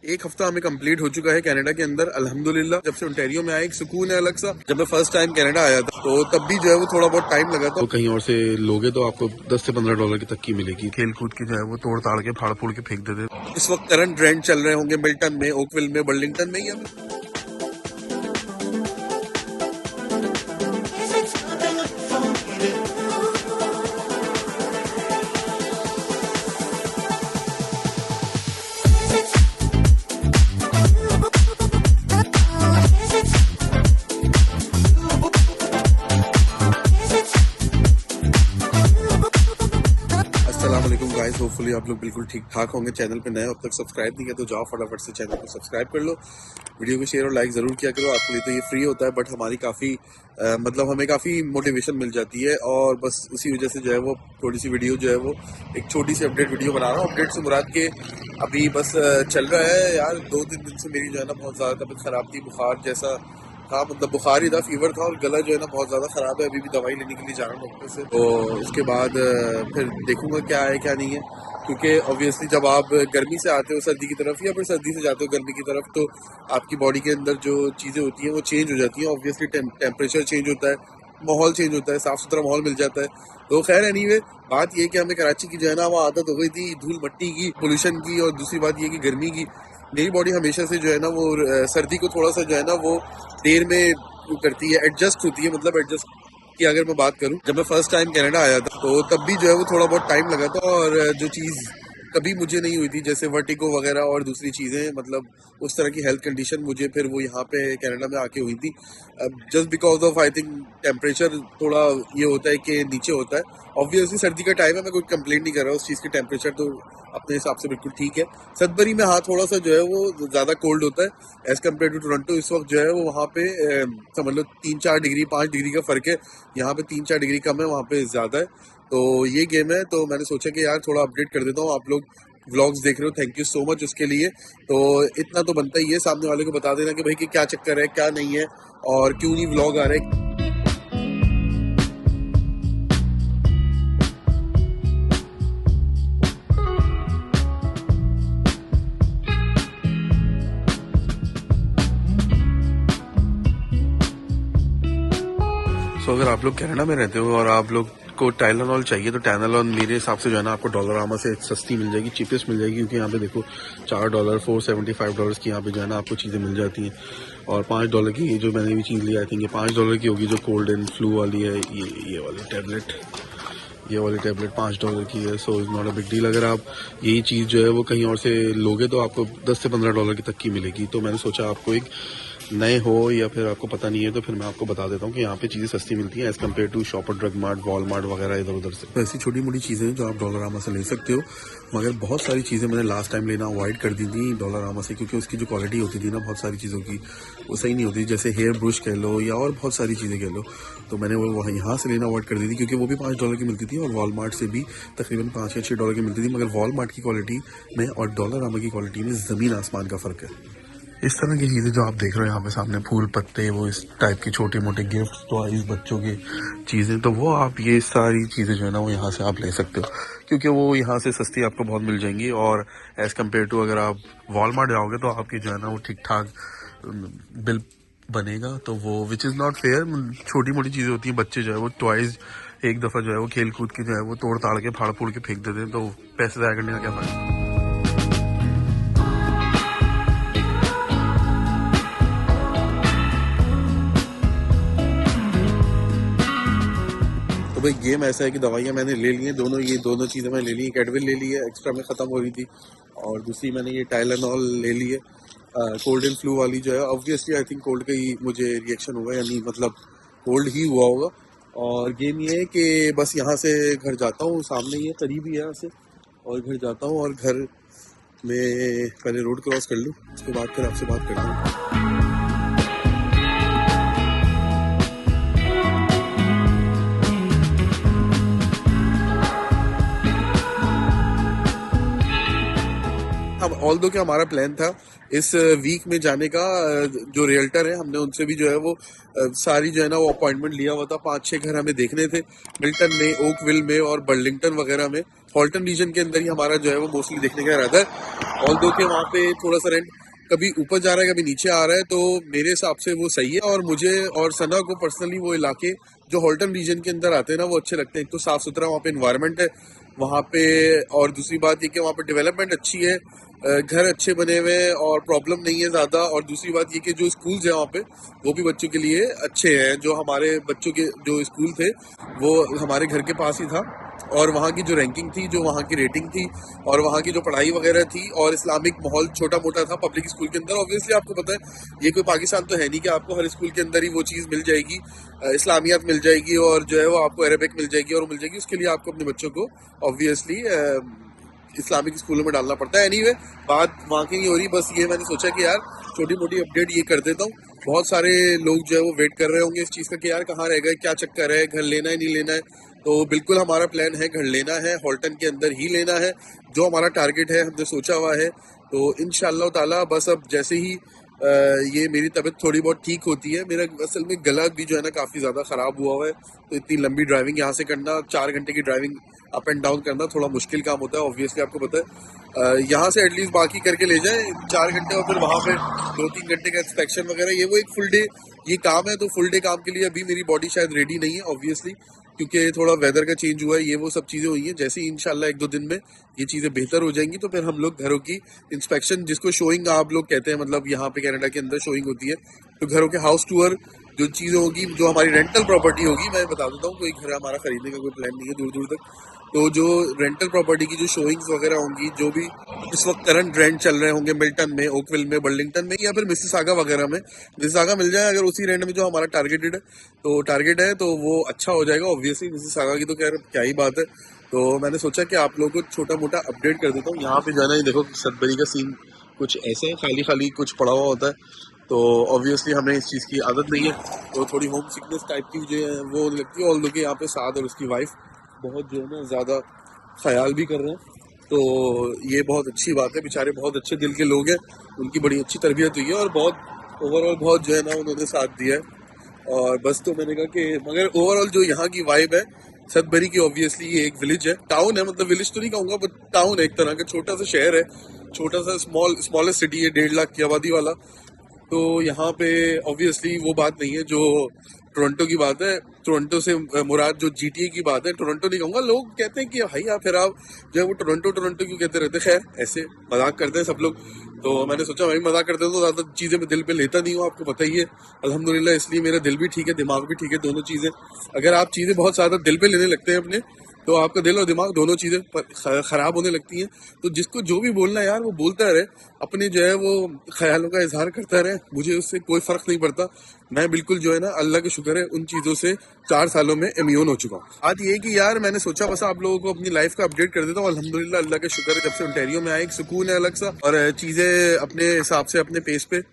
एक हफ्ता हमें कंप्लीट हो चुका है कनाडा के अंदर अल्हम्दुलिल्लाह। जब से ओंटारियो में आए एक सुकून है अलग सा। जब मैं फर्स्ट टाइम कनाडा आया था तो तब भी जो है वो थोड़ा बहुत टाइम लगा था। तो कहीं और से लोगे तो आपको 10 से 15 डॉलर की तक की मिलेगी। खेल कूद के जो है वो तोड़ ताड़ के फाड़ फूड़ के फेंक देते। इस वक्त करंट रेंट चल रहे होंगे मिल्टन में, ओकविल में, बर्लिंगटन में या गाइस। होपफुली आप लोग बिल्कुल ठीक ठाक होंगे। चैनल पे नए अब तक सब्सक्राइब नहीं किया तो जाओ फटाफट से चैनल को सब्सक्राइब कर लो। वीडियो को शेयर और लाइक ज़रूर किया करो। आपके लिए तो ये फ्री होता है बट हमारी काफ़ी मतलब हमें काफ़ी मोटिवेशन मिल जाती है और बस उसी वजह से जो है वो थोड़ी सी वीडियो जो है वो एक छोटी सी अपडेट वीडियो बना रहा हूँ। अपडेट से मुराद के अभी बस चल रहा है यार। 2-3 दिन से मेरी जो है ना बहुत ज़्यादा तबीयत ख़राब थी, बुखार जैसा था, मतलब बुखार ही था, फीवर था और गला जो है ना बहुत ज़्यादा ख़राब है। अभी भी दवाई लेने के लिए जा रहा हूँ डॉक्टर से। तो उसके बाद फिर देखूंगा क्या है क्या नहीं है, क्योंकि ऑब्वियसली जब आप गर्मी से आते हो सर्दी की तरफ या फिर सर्दी से जाते हो गर्मी की तरफ तो आपकी बॉडी के अंदर जो चीज़ें होती हैं वो चेंज हो जाती हैं। ऑब्वियसली टेम्परेचर चेंज होता है, माहौल चेंज होता है, साफ़ सुथरा माहौल मिल जाता है। तो खैर एनीवे बात ये कि हमें कराची की जो है ना वो आदत हो गई थी धूल मट्टी की, पोल्यूशन की, और दूसरी बात ये कि गर्मी की। मेरी बॉडी हमेशा से जो है ना वो सर्दी को थोड़ा सा जो है ना वो देर में करती है, एडजस्ट होती है। मतलब एडजस्ट की अगर मैं बात करूं, जब मैं फर्स्ट टाइम कनाडा आया था तो तब भी जो है वो थोड़ा बहुत टाइम लगा था और जो चीज़ कभी मुझे नहीं हुई थी जैसे वर्टिगो वगैरह और दूसरी चीज़ें, मतलब उस तरह की हेल्थ कंडीशन मुझे फिर वो यहाँ पे कनाडा में आके हुई थी। Just because of I think temperature थोड़ा ये होता है कि नीचे होता है। ऑब्वियसली सर्दी का टाइम है, मैं कोई कंप्लेंट नहीं कर रहा उस चीज़ की, टेम्परेचर तो अपने हिसाब से बिल्कुल ठीक है। सदबरी में हाँ थोड़ा सा जो है वो ज़्यादा कोल्ड होता है एज़ कम्पेयर टू टोरंटो। इस वक्त जो है वो वहाँ पे समझ लो 3-4 डिग्री 5 डिग्री का फ़र्क है। यहाँ पे 3-4 डिग्री कम है, वहाँ पे ज़्यादा है। तो ये गेम है, तो मैंने सोचा कि यार थोड़ा अपडेट कर देता हूँ। आप लोग व्लॉग्स देख रहे हो, थैंक यू सो मच उसके लिए। तो इतना तो बनता ही है सामने वाले को बता देना कि भाई कि क्या चक्कर है क्या नहीं है और क्यों नहीं व्लॉग आ रहे। तो अगर आप लोग कनाडा में रहते हो और आप लोग को टाइलेनॉल चाहिए तो टाइलेनॉल मेरे हिसाब से जो है ना आपको डॉलरामा से सस्ती मिल जाएगी, चीपेस्ट मिल जाएगी, क्योंकि यहाँ पे देखो $4 $4.75 की यहाँ पे जो है ना आपको चीज़ें मिल जाती हैं। और $5 की जो मैंने भी चीज़ ली आई थिंक ये $5 की होगी, जो कोल्ड एंड फ्लू वाली है, ये वाली टैबलेट, ये वाली टैबलेट $5 की है। So is not a big deal. अगर आप यही चीज़ जो है वो कहीं और से लोगे तो आपको 10 से 15 डॉलर की तक की मिलेगी। तो मैंने सोचा आपको एक नए हो या फिर आपको पता नहीं है तो फिर मैं आपको बता देता हूँ कि यहाँ पे चीज़ें सस्ती मिलती हैं as compare to shopper, drug mart, Walmart वगैरह इधर उधर से। तो ऐसी छोटी मोटी चीज़ें जो आप डॉलरामा से ले सकते हो, मगर बहुत सारी चीज़ें मैंने लास्ट टाइम लेना अवॉइड कर दी थी डॉलरामा से, क्योंकि उसकी जो क्वालिटी होती थी ना बहुत सारी चीज़ों की वो सही नहीं होती, जैसे हेयर ब्रश कह लो या और बहुत सारी चीज़ें कह लो। तो मैंने वो वहाँ यहाँ से लेना अवॉइड कर दी थी, क्योंकि वो भी $5 की मिलती थी और वॉलमार्ट से भी तकरीबन $5 या $6 की मिलती थी। मगर वॉलमार्ट की क्वालिटी में और डॉलरामा की क्वालिटी में ज़मीन आसमान का फ़र्क है। इस तरह की चीज़ें जो आप देख रहे हो यहाँ पे सामने, फूल पत्ते, वो इस टाइप की छोटे मोटे गिफ्ट, टॉयज, बच्चों की चीज़ें, तो वो आप ये सारी चीज़ें जो है ना वो यहाँ से आप ले सकते हो, क्योंकि वो यहाँ से सस्ती आपको बहुत मिल जाएंगी। और एज़ कम्पेयर टू अगर आप वॉलमार्ट जाओगे तो आपकी जो है ना वो ठीक ठाक बिल बनेगा। तो वो विच इज़ नॉट फेयर। छोटी मोटी चीज़ें होती हैं, बच्चे जो है वो टॉयज़ एक दफ़ा जो है वो खेल कूद के जो है वो तोड़ ताड़ के फाड़ फूड़ के फेंक देते हैं, तो पैसे ज़ाया करने का क्या फ़ायदा। तो भाई गेम ऐसा है कि दवाइयाँ मैंने ले ली हैं दोनों, ये दोनों चीज़ें मैंने ले ली हैं। कैडविल ले ली है, एक्स्ट्रा में ख़त्म हो रही थी, और दूसरी मैंने ये टाइलेनॉल ले ली है कोल्ड एंड फ्लू वाली जो है। ऑब्वियसली आई थिंक कोल्ड का ही मुझे रिएक्शन होगा, यानी मतलब कोल्ड ही हुआ होगा। और गेम ये है कि बस यहाँ से घर जाता हूँ, सामने ही है, करीब ही है यहाँ से, और घर जाता हूँ और घर में पहले रोड क्रॉस कर लूँ, उसके बाद फिर आपसे बात करता हूँ। अब ऑल दो कि हमारा प्लान था इस वीक में जाने का, जो रियल्टर है हमने उनसे भी जो है वो सारी जो है ना वो अपॉइंटमेंट लिया हुआ था। 5-6 घर हमें देखने थे मिल्टन में, ओकविल में और बर्लिंगटन वगैरह में। हॉल्टन रीजन के अंदर ही हमारा जो है वो मोस्टली देखने का इरादा है। ऑल दो के वहाँ पे थोड़ा सा रेंट कभी ऊपर जा रहा है कभी नीचे आ रहा है, तो मेरे हिसाब से वो सही है। और मुझे और सना को पर्सनली वो इलाके जो हॉल्टन रीजन के अंदर आते हैं ना वो अच्छे लगते हैं। एक तो साफ सुथरा वहाँ पे इन्वायरमेंट है वहाँ पे, और दूसरी बात ये कि वहाँ पे डेवलपमेंट अच्छी है, घर अच्छे बने हुए हैं और प्रॉब्लम नहीं है ज़्यादा। और दूसरी बात ये कि जो स्कूल्स हैं वहाँ पे वो भी बच्चों के लिए अच्छे हैं। जो हमारे बच्चों के जो स्कूल थे वो हमारे घर के पास ही था, और वहाँ की जो रैंकिंग थी, जो वहाँ की रेटिंग थी, और वहाँ की जो पढ़ाई वगैरह थी, और इस्लामिक माहौल छोटा मोटा था पब्लिक स्कूल के अंदर। ऑब्वियसली आपको पता है ये कोई पाकिस्तान तो है नहीं कि आपको हर स्कूल के अंदर ही वो चीज़ मिल जाएगी, इस्लामियात मिल जाएगी और जो है वो आपको अरबिक मिल जाएगी और मिल जाएगी। उसके लिए आपको अपने बच्चों को ऑब्वियसली इस्लामिक स्कूलों में डालना पड़ता है। एनीवे बात वहाँ की नहीं हो रही, बस ये मैंने सोचा कि यार छोटी मोटी अपडेट ये कर देता हूँ। बहुत सारे लोग जो है वो वेट कर रहे होंगे इस चीज़ का कि यार कहाँ रह गए, क्या चक्कर है, घर लेना है नहीं लेना है। तो बिल्कुल हमारा प्लान है, घर लेना है, हॉल्टन के अंदर ही लेना है, जो हमारा टारगेट है हमने सोचा हुआ है। तो इंशाअल्लाह ताला बस अब जैसे ही ये मेरी तबीयत थोड़ी बहुत ठीक होती है, मेरा असल में गला भी जो है ना काफ़ी ज़्यादा ख़राब हुआ हुआ है, तो इतनी लंबी ड्राइविंग यहाँ से करना, 4 घंटे की ड्राइविंग अप एंड डाउन करना थोड़ा मुश्किल काम होता है। ऑब्वियसली आपको पता है यहाँ से एटलीस्ट बाकी करके ले जाए 4 घंटे, और फिर वहाँ पे 2-3 घंटे का इंस्पेक्शन वगैरह, ये वो एक फुल डे ये काम है। तो फुल डे काम के लिए अभी मेरी बॉडी शायद रेडी नहीं है ऑब्वियसली, क्योंकि थोड़ा वेदर का चेंज हुआ है, ये वो सब चीज़ें हुई हैं। जैसे ही इंशाल्लाह 1-2 दिन में ये चीज़ें बेहतर हो जाएंगी तो फिर हम लोग घरों की इंस्पेक्शन, जिसको शोइंग आप लोग कहते हैं, मतलब यहाँ पे कनाडा के अंदर शोइंग होती है, तो घरों के हाउस टूर जो चीज़ें होगी, जो हमारी रेंटल प्रॉपर्टी होगी, मैं बता देता हूँ, कोई घर हमारा खरीदने का कोई प्लान नहीं है दूर दूर तक। तो जो रेंटल प्रॉपर्टी की जो शोइंग्स वगैरह होंगी, जो भी इस वक्त करंट रेंट चल रहे होंगे मिल्टन में, ओकविल में, बर्लिंगटन में, या फिर मिसिसागा वगैरह में, मिसिसागा मिल जाए अगर उसी रेंट में जो हमारा टारगेटेड है, तो टारगेट है तो वो अच्छा हो जाएगा। ऑब्वियसली मिसिसागा की तो क्या ही बात है। तो मैंने सोचा कि आप लोगों को छोटा मोटा अपडेट कर देता हूँ। यहाँ पे जो है ना, ये देखो सदबरी का सीन कुछ ऐसे खाली खाली कुछ पड़ा हुआ होता है, तो ऑब्वियसली हमें इस चीज़ की आदत नहीं है, तो थोड़ी होम सिकनेस टाइप की जो है वो लगती है। ऑल्दो के यहाँ पे साद और उसकी वाइफ बहुत जो है ना ज़्यादा ख्याल भी कर रहे हैं, तो ये बहुत अच्छी बात है। बेचारे बहुत अच्छे दिल के लोग हैं, उनकी बड़ी अच्छी तरबियत हुई है, और बहुत ओवरऑल बहुत जो है ना उन्होंने साथ दिया है। और बस तो मैंने कहा कि मगर ओवरऑल जो यहाँ की वाइब है सदबरी की, ऑब्वियसली ये एक विलेज है, टाउन है, मतलब विलेज तो नहीं कहूँगा बट टाउन है, एक तरह का छोटा सा शहर है, छोटा सा स्मॉलेस्ट सिटी है, 1.5 लाख की आबादी वाला। तो यहाँ पे ऑब्वियसली वो बात नहीं है जो टोरंटो की बात है। टोरंटो से मुराद जो जीटीए की बात है, टोरंटो नहीं कहूँगा। लोग कहते हैं कि भाई आप फिर आप जो है वो टोरंटो टोरंटो क्यों कहते रहते, खैर ऐसे मजाक करते हैं सब लोग। तो मैंने सोचा भाई मजाक करते हैं तो ज़्यादा चीज़ें मैं दिल पे लेता नहीं हूँ, आपको पता ही है अल्हम्दुलिल्लाह। इसलिए मेरा दिल भी ठीक है, दिमाग भी ठीक है, दोनों चीज़ें। अगर आप चीज़ें बहुत ज़्यादा दिल पे लेने लगते हैं अपने, तो आपका दिल और दिमाग दोनों चीज़ें ख़राब होने लगती हैं। तो जिसको जो भी बोलना है यार वो बोलता रहे, अपने जो है वो ख्यालों का इजहार करता रहे, मुझे उससे कोई फ़र्क नहीं पड़ता। मैं बिल्कुल जो है ना अल्लाह के शुक्र है उन चीज़ों से 4 सालों में इम्यून हो चुका हूँ। बात ये कि यार मैंने सोचा बस आप लोगों को अपनी लाइफ का अपडेट कर देता हूँ। अल्हम्दुलिल्लाह अल्लाह के शुक्र है, जब से ओंटारियो में आए एक सुकून है अलग सा, और चीज़ें अपने हिसाब से अपने पेस पे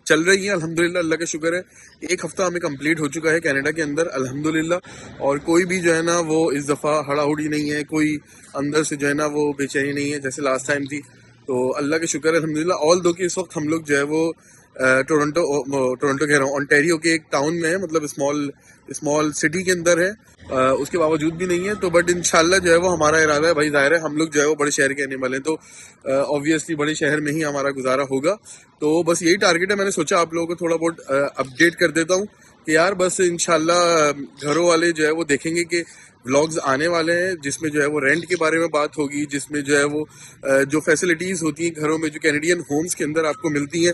चल रही है अल्हम्दुलिल्लाह, अल्लाह का शुक्र है। 1 हफ्ता हमें कंप्लीट हो चुका है कनाडा के अंदर अल्हम्दुलिल्लाह, और कोई भी जो है ना वो इस दफ़ा हड़ाहुड़ी नहीं है, कोई अंदर से जो है ना वो बेचैनी नहीं है जैसे लास्ट टाइम थी। तो अल्लाह के शुक्र है अल्हम्दुलिल्लाह। ऑल दो कि इस वक्त हम लोग जो है वो टोरंटो टोरंटो कह रहा हूँ, ओंटारियो के एक टाउन में है, मतलब स्मॉल सिटी के अंदर है। उसके बावजूद भी नहीं है तो, बट इंशाल्लाह जो है वो हमारा इरादा है भाई, जाहिर है हम लोग जो है वो बड़े शहर के आने वाले हैं, तो ऑब्वियसली बड़े शहर में ही हमारा गुजारा होगा। तो बस यही टारगेट है। मैंने सोचा आप लोगों को थोड़ा बहुत अपडेट कर देता हूँ कि यार बस इंशाल्लाह घरों वाले जो है वो देखेंगे कि व्लॉग्स आने वाले हैं, जिसमें जो है वो रेंट के बारे में बात होगी, जिसमें जो है वो जो फैसिलिटीज़ होती हैं घरों में, जो कैनेडियन होम्स के अंदर आपको मिलती हैं,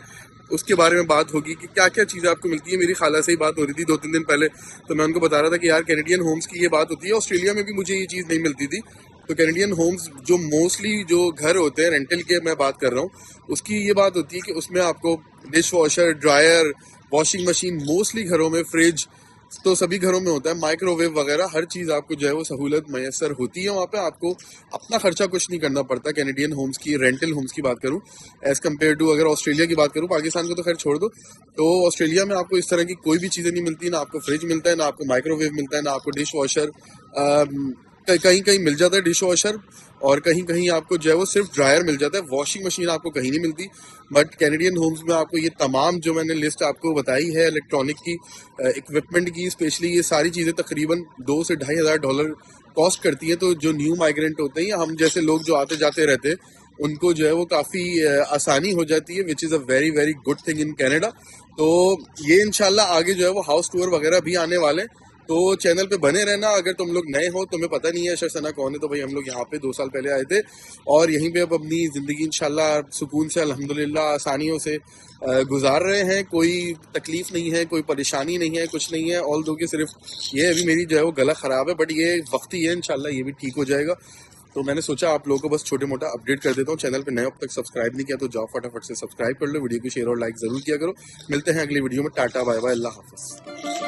उसके बारे में बात होगी कि क्या क्या चीज़ें आपको मिलती है। मेरी खाला से ही बात हो रही थी 2-3 दिन पहले, तो मैं उनको बता रहा था कि यार कैनेडियन होम्स की ये बात होती है, ऑस्ट्रेलिया में भी मुझे ये चीज़ नहीं मिलती थी। तो कैनेडियन होम्स जो मोस्टली जो घर होते हैं रेंटल के मैं बात कर रहा हूँ, उसकी ये बात होती है कि उसमें आपको dish washer, dryer, washing machine, mostly घरों में फ्रिज तो सभी घरों में होता है, माइक्रोवेव वगैरह हर चीज़ आपको जो है वो सहूलत मैसर होती है वहाँ पे। आपको अपना खर्चा कुछ नहीं करना पड़ता। कैनेडियन होम्स की, रेंटल होम्स की बात करूँ एज़ कम्पेयर टू अगर ऑस्ट्रेलिया की बात करूँ, पाकिस्तान को तो खैर छोड़ दो, तो ऑस्ट्रेलिया में आपको इस तरह की कोई भी चीज़ें नहीं मिलती, ना आपको फ्रिज मिलता है, ना आपको माइक्रोवेव मिलता है, ना आपको डिश वॉशर, कहीं कहीं मिल जाता है डिश वॉशर, और कहीं कहीं आपको जो है वो सिर्फ ड्रायर मिल जाता है, वॉशिंग मशीन आपको कहीं नहीं मिलती। बट कैनेडियन होम्स में आपको ये तमाम जो मैंने लिस्ट आपको बताई है इलेक्ट्रॉनिक की, इक्विपमेंट की, स्पेशली ये सारी चीज़ें तकरीबन $2,000 से $2,500 कॉस्ट करती है, तो जो न्यू माइग्रेंट होते हैं या हम जैसे लोग जो आते जाते रहते हैं उनको जो है वो काफ़ी आसानी हो जाती है, which is a very very good thing in Canada. तो ये इंशाल्लाह आगे जो है वो हाउस टूर वगैरह भी आने वाले हैं, तो चैनल पे बने रहना। अगर तुम लोग नए हो, तुम्हें पता नहीं है शर्सना कौन है, तो भाई हम लोग यहाँ पे 2 साल पहले आए थे और यहीं पे अब अपनी ज़िंदगी इंशाल्लाह सुकून से अल्हम्दुलिल्लाह आसानियों से गुजार रहे हैं। कोई तकलीफ नहीं है, कोई परेशानी नहीं है, कुछ नहीं है। ऑल दो कि सिर्फ ये अभी मेरी जो है वो गला ख़राब है, बट ये वक्ती है, इंशाल्लाह ये भी ठीक हो जाएगा। तो मैंने सोचा आप लोगों को बस छोटे मोटा अपडेट कर देता हूँ। चैनल पे नए अब तक सब्सक्राइब नहीं किया तो जाओ फटाफट से सब्सक्राइब कर लो, वीडियो को शेयर और लाइक ज़रूर किया करो। मिलते हैं अगली वीडियो में। टाटा बाय बाय, अल्लाह हाफ़िज़।